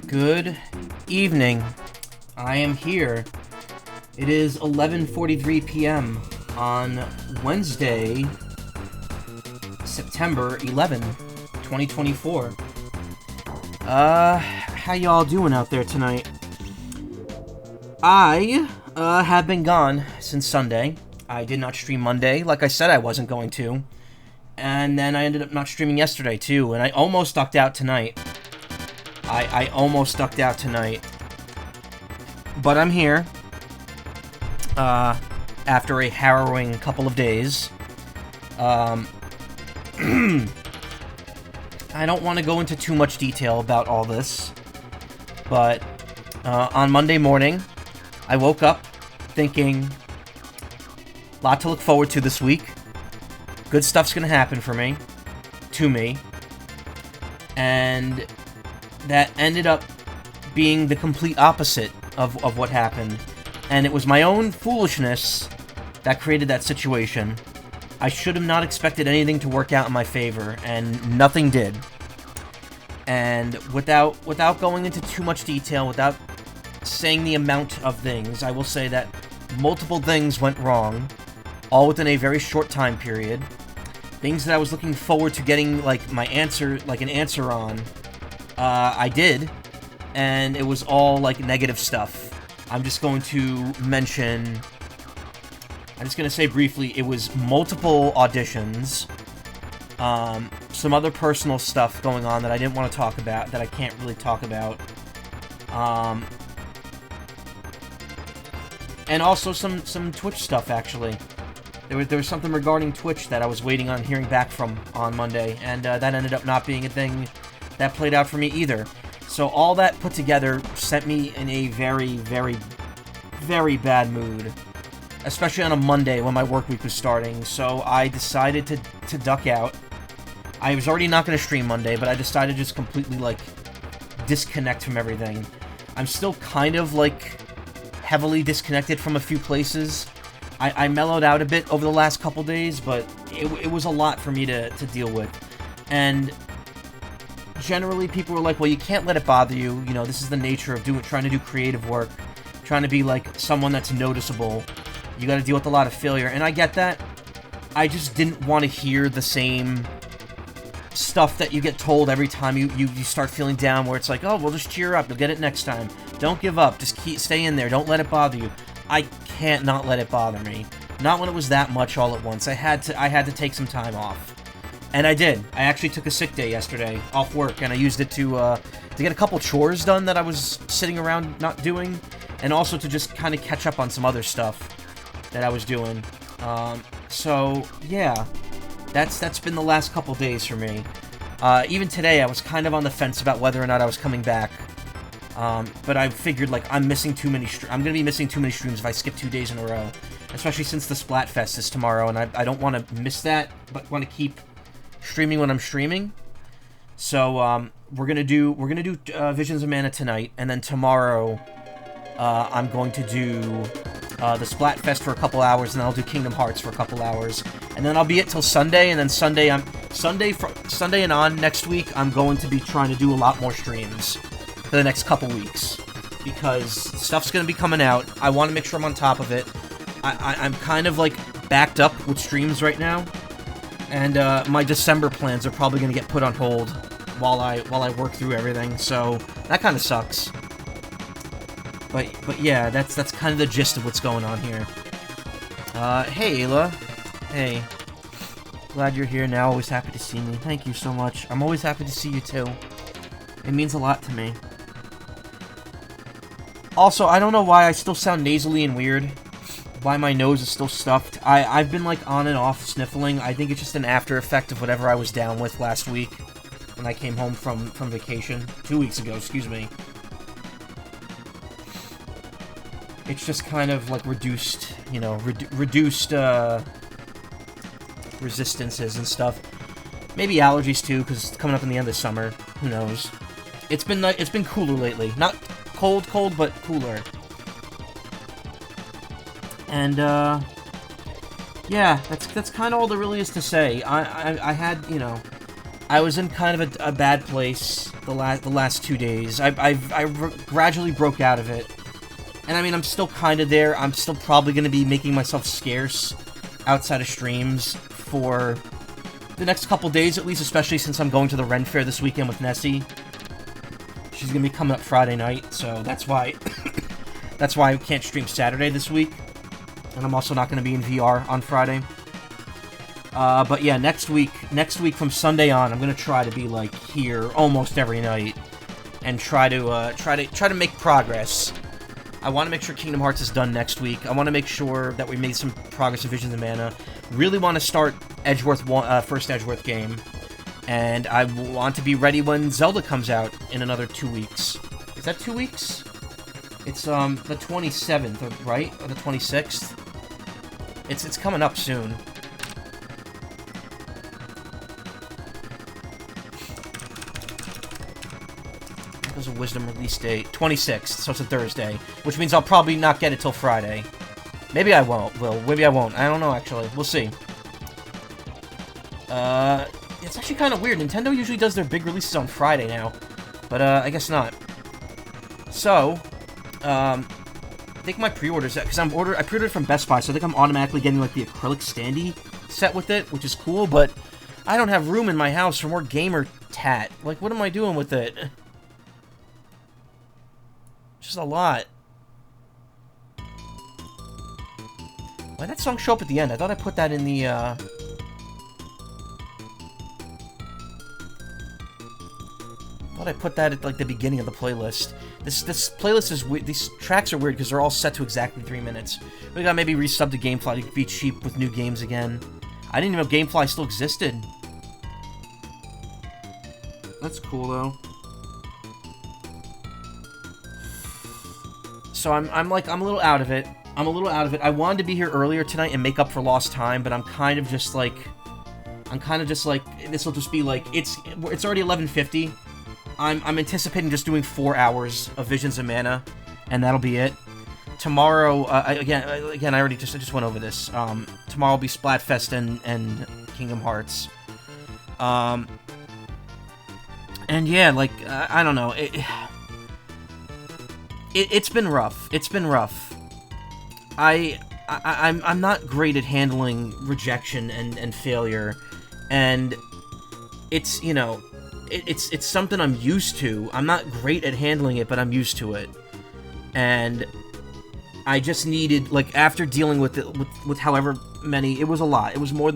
Good evening. I am here. It is 11:43 p.m. on Wednesday, September 11, 2024. How y'all doing out there tonight? I have been gone since Sunday. I did not stream Monday, like I said I wasn't going to. And then I ended up not streaming yesterday, too, and I almost ducked out tonight. I almost ducked out tonight. But I'm here. After a harrowing couple of days. I don't want to go into too much detail about all this. But, on Monday morning, I woke up thinking, a lot to look forward to this week. Good stuff's gonna happen for me. To me. And that ended up being the complete opposite of what happened. And it was my own foolishness that created that situation. I should have not expected anything to work out in my favor, and nothing did. And without going into too much detail, without saying the amount of things, I will say that multiple things went wrong, all within a very short time period. Things that I was looking forward to getting, like, an answer on, I did, and it was all, like, negative stuff. I'm just going to say briefly, it was multiple auditions, some other personal stuff going on that I didn't want to talk about, that I can't really talk about, and also some Twitch stuff, actually. There was something regarding Twitch that I was waiting on hearing back from on Monday, and that ended up not being a thing that played out for me either. So all that put together sent me in a very, very, very bad mood. Especially on a Monday when my work week was starting. So I decided to duck out. I was already not going to stream Monday, but I decided to just completely, like, disconnect from everything. I'm still kind of, like, heavily disconnected from a few places. I mellowed out a bit over the last couple days, but it was a lot for me to deal with. And generally people were like, well, you can't let it bother you. You know, this is the nature of trying to do creative work, trying to be like someone that's noticeable. You got to deal with a lot of failure, and I get that. I just didn't want to hear the same stuff that you get told every time you start feeling down, where it's like, oh, well, just cheer up, you'll get it next time. Don't give up, just stay in there, don't let it bother you. I can't not let it bother me. Not when it was that much all at once. I had to take some time off. And I did. I actually took a sick day yesterday off work, and I used it to get a couple chores done that I was sitting around not doing, and also to just kind of catch up on some other stuff that I was doing. So, yeah. That's been the last couple days for me. Even today, I was kind of on the fence about whether or not I was coming back. But I figured, like, I'm missing too many I'm gonna be missing too many streams if I skip 2 days in a row. Especially since the Splatfest is tomorrow, and I don't want to miss that, but want to keep streaming when I'm streaming. So, we're gonna do Visions of Mana tonight, and then tomorrow, I'm going to do the Splatfest for a couple hours, and then I'll do Kingdom Hearts for a couple hours, and then I'll be it till Sunday, and then Sunday and on next week, I'm going to be trying to do a lot more streams for the next couple weeks, because stuff's going to be coming out. I want to make sure I'm on top of it. I'm kind of like backed up with streams right now, and my December plans are probably going to get put on hold while I work through everything, so that kind of sucks. But yeah, that's kind of the gist of what's going on here. Hey, Ayla. Hey. Glad you're here now. Always happy to see me. Thank you so much. I'm always happy to see you, too. It means a lot to me. Also, I don't know why I still sound nasally and weird. Why my nose is still stuffed. I've been, like, on and off sniffling. I think it's just an after effect of whatever I was down with last week when I came home from vacation. 2 weeks ago, excuse me. It's just kind of, like, reduced, you know, reduced, resistances and stuff. Maybe allergies, too, because it's coming up in the end of summer. Who knows? It's been cooler lately. Not cold, but cooler. And, yeah, that's kind of all there really is to say. I had, you know, I was in kind of a bad place the last 2 days. I gradually broke out of it. And I mean, I'm still kind of there. I'm still probably going to be making myself scarce outside of streams for the next couple days, at least, especially since I'm going to the Ren Fair this weekend with Nessie. She's going to be coming up Friday night, so that's why that's why I can't stream Saturday this week. And I'm also not going to be in VR on Friday. But yeah, next week from Sunday on, I'm going to try to be, like, here almost every night and try to make progress. I want to make sure Kingdom Hearts is done next week. I want to make sure that we made some progress in Visions of Mana. Really want to start first Edgeworth game. And I want to be ready when Zelda comes out in another 2 weeks. Is that 2 weeks? It's, the 27th, right? Or the 26th? It's coming up soon. There's a Wisdom release date. 26th, so it's a Thursday. Which means I'll probably not get it till Friday. Maybe I won't, maybe I won't. I don't know, actually. We'll see. It's actually kind of weird. Nintendo usually does their big releases on Friday now. But, I guess not. So, I think my pre-orders... Because I pre-ordered from Best Buy, so I think I'm automatically getting, like, the acrylic standee set with it, which is cool, but I don't have room in my house for more gamer tat. Like, what am I doing with it? Just a lot. Why'd that song show up at the end? I thought I put that in the, thought I put that at, like, the beginning of the playlist. This playlist is weird. These tracks are weird because they're all set to exactly 3 minutes. We gotta maybe resub to Gamefly to be cheap with new games again. I didn't even know Gamefly still existed. That's cool, though. So I'm a little out of it. I wanted to be here earlier tonight and make up for lost time, but I'm kind of just like, this will just be like, it's already 11:50. I'm anticipating just doing 4 hours of Visions of Mana, and that'll be it. Tomorrow, again, I just went over this. Tomorrow will be Splatfest and Kingdom Hearts. And yeah, like, I don't know. It's been rough. It's been rough. I'm not great at handling rejection and failure, and it's, you know, it's something I'm used to. I'm not great at handling it, but I'm used to it. And I just needed, like, after dealing with it, with however many, it was a lot. It was more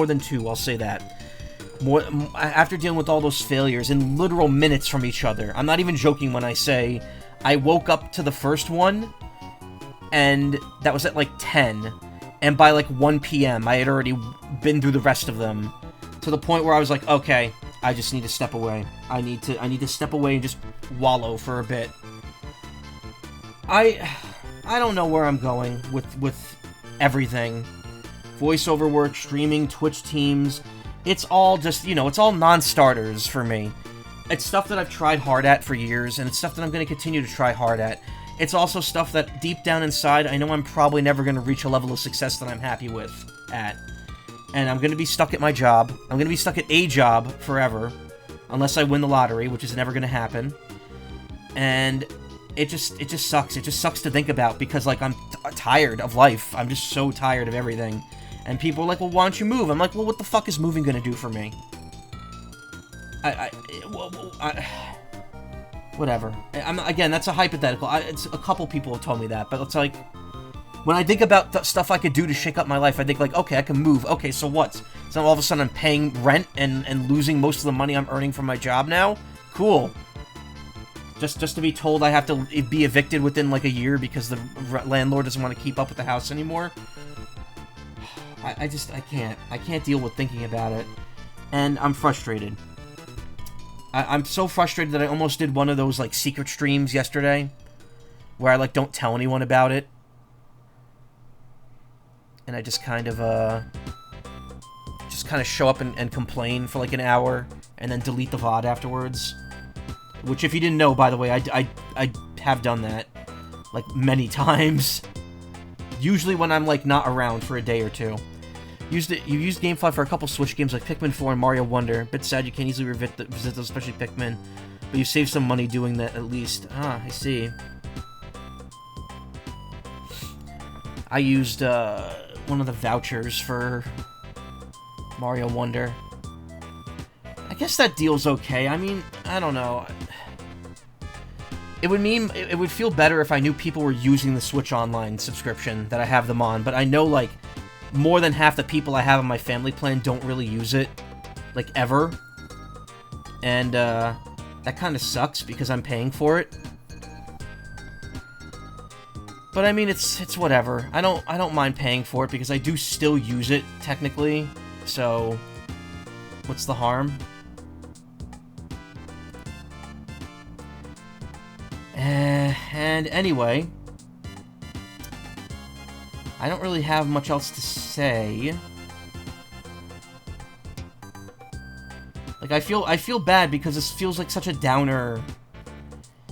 than 2, I'll say that. After dealing with all those failures in literal minutes from each other. I'm not even joking when I say I woke up to the first one, and that was at like 10, and by like 1 p.m. I had already been through the rest of them, to the point where I was like, okay, I just need to step away. I need to step away and just wallow for a bit. I don't know where I'm going with everything. Voiceover work, streaming, Twitch teams, it's all just, you know, it's all non-starters for me. It's stuff that I've tried hard at for years, and it's stuff that I'm going to continue to try hard at. It's also stuff that, deep down inside, I know I'm probably never going to reach a level of success that I'm happy with at. And I'm going to be stuck at my job. I'm going to be stuck at a job forever, unless I win the lottery, which is never going to happen. And it just sucks. It just sucks to think about, because, like, I'm tired of life. I'm just so tired of everything. And people are like, well, why don't you move? I'm like, well, what the fuck is moving going to do for me? Whatever. Again, that's a hypothetical. It's a couple people have told me that, but it's like, when I think about the stuff I could do to shake up my life, I think like, okay, I can move. Okay, so what? So all of a sudden I'm paying rent and losing most of the money I'm earning from my job now? Cool. Just to be told I have to be evicted within like a year because the landlord doesn't want to keep up with the house anymore? I can't. I can't deal with thinking about it. And I'm frustrated. I'm so frustrated that I almost did one of those, like, secret streams yesterday, where I, like, don't tell anyone about it. And I just kind of show up and complain for, like, an hour, and then delete the VOD afterwards. Which, if you didn't know, by the way, I have done that, like, many times. Usually when I'm, like, not around for a day or two. You used GameFly for a couple Switch games like Pikmin 4 and Mario Wonder. Bit sad you can't easily visit those, especially Pikmin. But you saved some money doing that at least. Ah, I see. I used one of the vouchers for Mario Wonder. I guess that deal's okay. I mean, I don't know. It would feel better if I knew people were using the Switch Online subscription that I have them on, but I know, like, more than half the people I have on my family plan don't really use it, like, ever. And, that kind of sucks because I'm paying for it. But, I mean, it's whatever. I don't mind paying for it because I do still use it, technically. So, what's the harm? And anyway, I don't really have much else to say. Like, I feel bad because this feels like such a downer.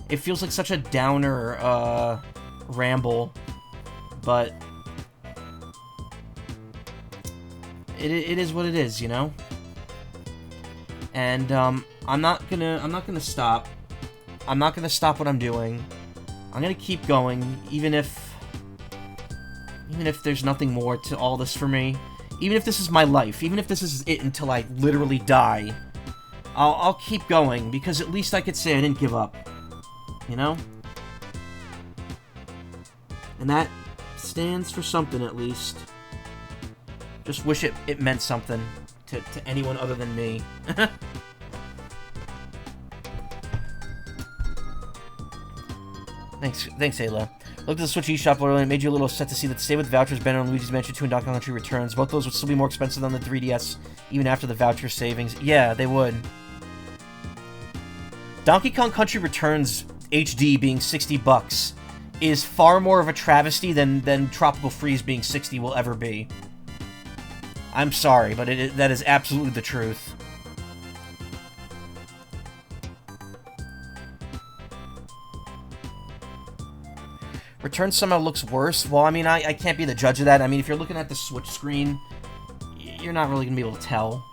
It feels like such a downer, ramble, but it is what it is, you know? And, I'm not gonna stop. I'm not gonna stop what I'm doing. I'm gonna keep going, even if there's nothing more to all this for me. Even if this is my life. Even if this is it until I literally die. I'll keep going, because at least I could say I didn't give up. You know? And that stands for something, at least. Just wish it meant something to anyone other than me. Thanks, Ayla. Looked at the Switch eShop earlier and it made you a little upset to see that Stay with Vouchers banner on Luigi's Mansion 2 and Donkey Kong Country Returns. Both those would still be more expensive than the 3DS, even after the voucher savings. Yeah, they would. Donkey Kong Country Returns HD being $60 is far more of a travesty than Tropical Freeze being 60 will ever be. I'm sorry, but that is absolutely the truth. Return somehow looks worse. Well, I mean, I can't be the judge of that. I mean, if you're looking at the Switch screen, you're not really going to be able to tell.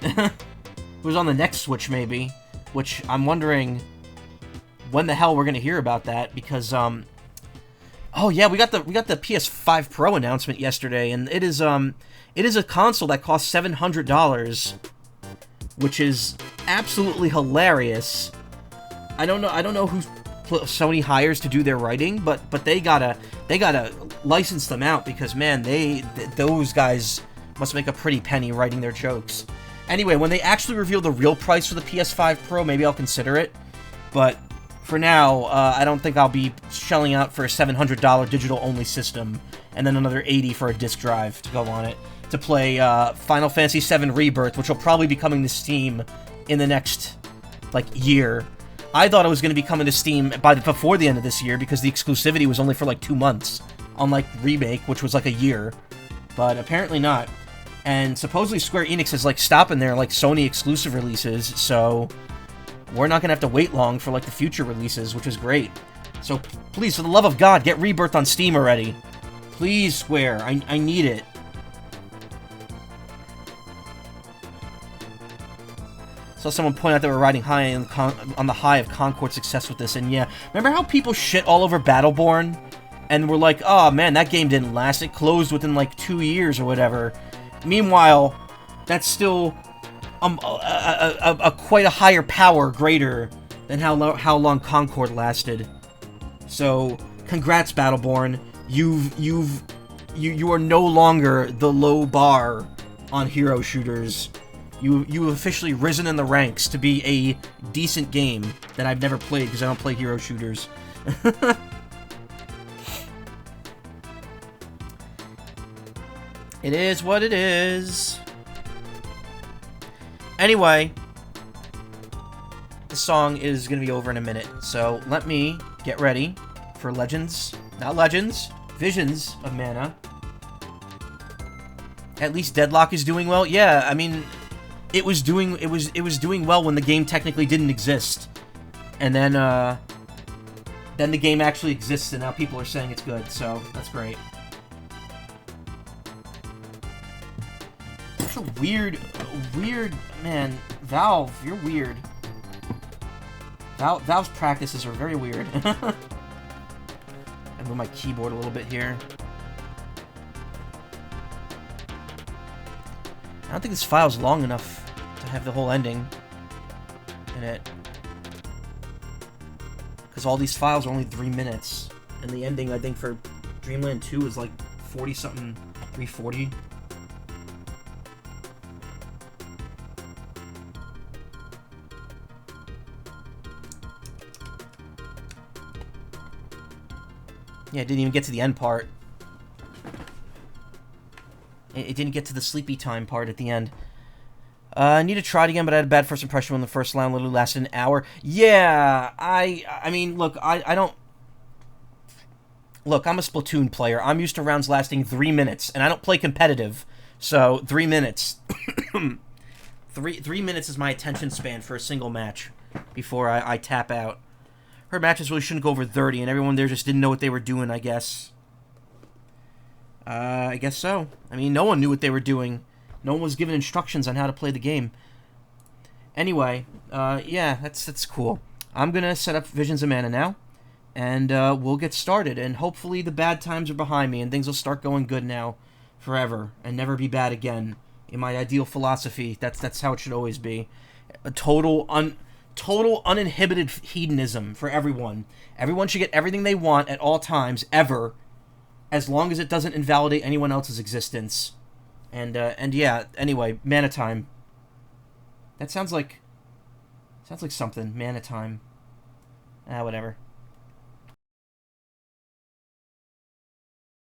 If it was on the next Switch, maybe. which I'm wondering when the hell we're gonna hear about that, because oh yeah, we got the PS5 Pro announcement yesterday, and it is a console that costs $700, which is absolutely hilarious. I don't know who Sony hires to do their writing, but they gotta license them out, because man, those guys must make a pretty penny writing their jokes. Anyway, when they actually reveal the real price for the PS5 Pro, maybe I'll consider it. But for now, I don't think I'll be shelling out for a $700 digital-only system, and then another $80 for a disc drive to go on it, to play Final Fantasy VII Rebirth, which will probably be coming to Steam in the next, like, year. I thought it was going to be coming to Steam before the end of this year, because the exclusivity was only for, like, 2 months, unlike Remake, which was, like, a year. But apparently not. And supposedly Square Enix is, like, stopping their, like, Sony exclusive releases, so we're not gonna have to wait long for, like, the future releases, which is great. So, please, for the love of God, get Rebirth on Steam already. Please, Square, I need it. Saw someone point out that we're riding high on the high of Concord's success with this, and yeah, remember how people shit all over Battleborn? And were like, oh man, that game didn't last, it closed within, like, 2 years or whatever. Meanwhile, that's still quite a higher power greater than how long Concord lasted. So, congrats, Battleborn. You are no longer the low bar on hero shooters. You've officially risen in the ranks to be a decent game that I've never played, because I don't play hero shooters. It is what it is. Anyway, the song is going to be over in a minute, so let me get ready for Visions of Mana. At least Deadlock is doing well. Yeah, I mean, it was doing well when the game technically didn't exist, and then the game actually exists, and now people are saying it's good. So that's great. Such a weird man. Valve, you're weird. Valve's practices are very weird. I move my keyboard a little bit here. I don't think this file's long enough to have the whole ending in it, because all these files are only 3 minutes, and the ending, I think, for Dreamland 2 is like 40-something, 340. Yeah, it didn't even get to the end part. It didn't get to the sleepy time part at the end. I need to try it again, but I had a bad first impression when the first round literally lasted an hour. Yeah, I mean, look, I don't... Look, I'm a Splatoon player. I'm used to rounds lasting 3 minutes, and I don't play competitive, so 3 minutes. 3 minutes is my attention span for a single match before I tap out. Her matches really shouldn't go over 30, and everyone there just didn't know what they were doing, I guess. I guess so. I mean, no one knew what they were doing. No one was given instructions on how to play the game. Anyway, yeah, that's cool. I'm gonna set up Visions of Mana now, and we'll get started, and hopefully the bad times are behind me, and things will start going good now, forever, and never be bad again. In my ideal philosophy, that's how it should always be. A total uninhibited hedonism for everyone. Everyone should get everything they want at all times, ever, as long as it doesn't invalidate anyone else's existence. And yeah, anyway, Mana Time. That sounds like something. Mana Time. Whatever.